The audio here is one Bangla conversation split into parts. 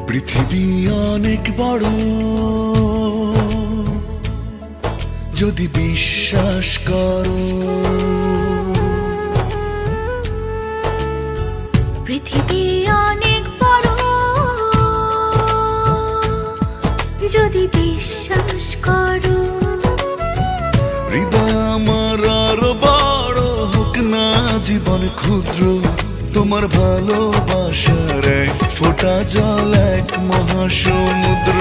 পৃথিবী অনেক বড়, যদি বিশ্বাস করো। পৃথিবী অনেক বড়, যদি বিশ্বাস করো। হৃদয় আমার আরো বড় হোক না জীবন ক্ষুদ্র, তোমার ভালোবাসার এক ফোঁটা জল এক মহাসমুদ্র।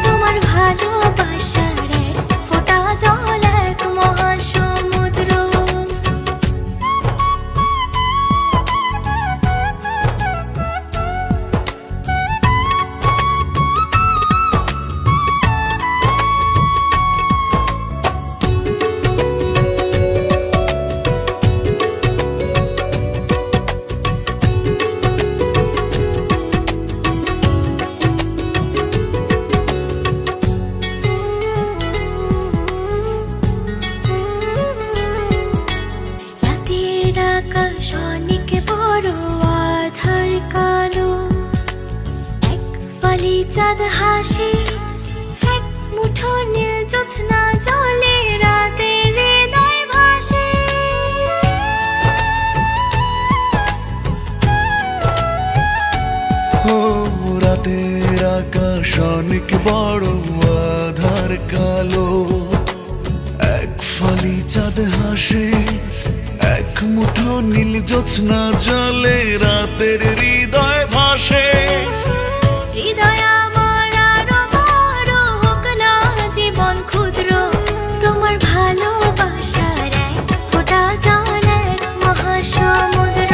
তোমার ভালোবাসার এক ফোঁটা জল এক মহাসমুদ্র। আকাশ অনেক বড়, আধার কালো, এক ফালি চাঁদ হাসে, এক মুঠো নীল জ্যোৎস্না জলে, রাতের হৃদয় ভাসে। ও রাতের আকাশ অনেক বড়, আধার কালো, এক ফালি চাঁদ হাসে, এক মুঠো নীল জ্যোৎস্না জলে, রাতের হৃদয় ভাসে। হৃদয় আমার আরো বড় হোক না জীবন ক্ষুদ্র, তোমার ভালোবাসার এক ফোঁটা জল এক মহাসমুদ্র।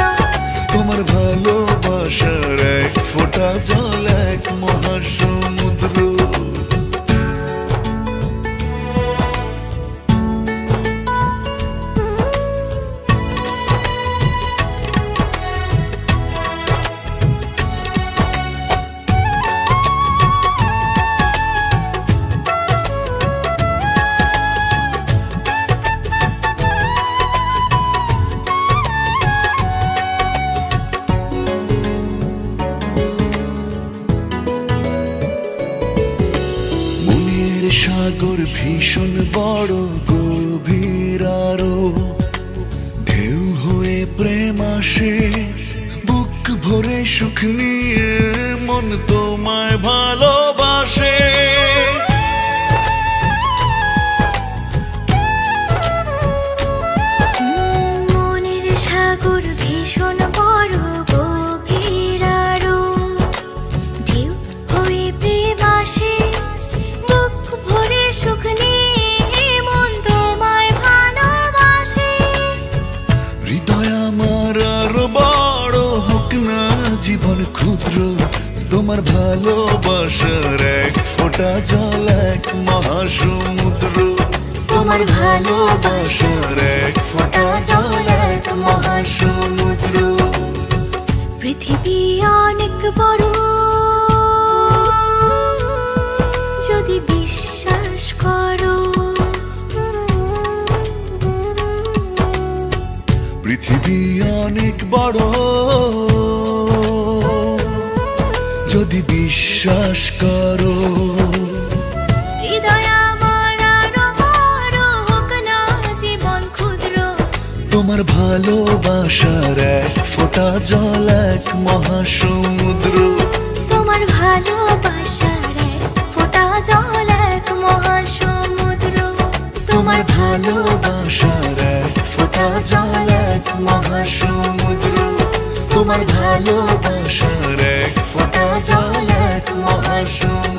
তোমার ভালোবাসার এক ফোঁটা জল এক মহাসমুদ্র। সাগর ভীষণ বড়, গভীর আরো, ঢেউ হয়ে প্রেম আসে, বুক ভরে সুখ নিয়ে মন তোমায় ভালোবাসে। মনের সাগর ভীষণ বড়, গভীর আরো, ঢেউ হয়ে প্রেম আসে, সুখ নিয়ে মন তোমায় ভালোবাসে। হৃদয় আমার আরো বড় হোক না জীবন ক্ষুদ্র, তোমার ভালোবাসার এক ফোঁটা জল এক মহাসমুদ্র। তোমার ভালোবাসার এক ফোঁটা জল এক মহাসমুদ্র। পৃথিবী অনেক বড়, যদি বিশ্বাস করো। পৃথিবী অনেক বড়, যদি বিশ্বাস করো। হৃদয় আমার আরো বড় হোক না জীবন ক্ষুদ্র, তোমার ভালোবাসার এক ফোঁটা জল এক মহাসমুদ্র। তোমার ভালোবাসার এক ফোঁটা জল এক মহাসমুদ্র। তোমার ভালোবাসার এক ফোঁটা জল এক মহাসমুদ্র। তোমার ভালোবাসার এক ফোঁটা জল এক মহাসমুদ্র।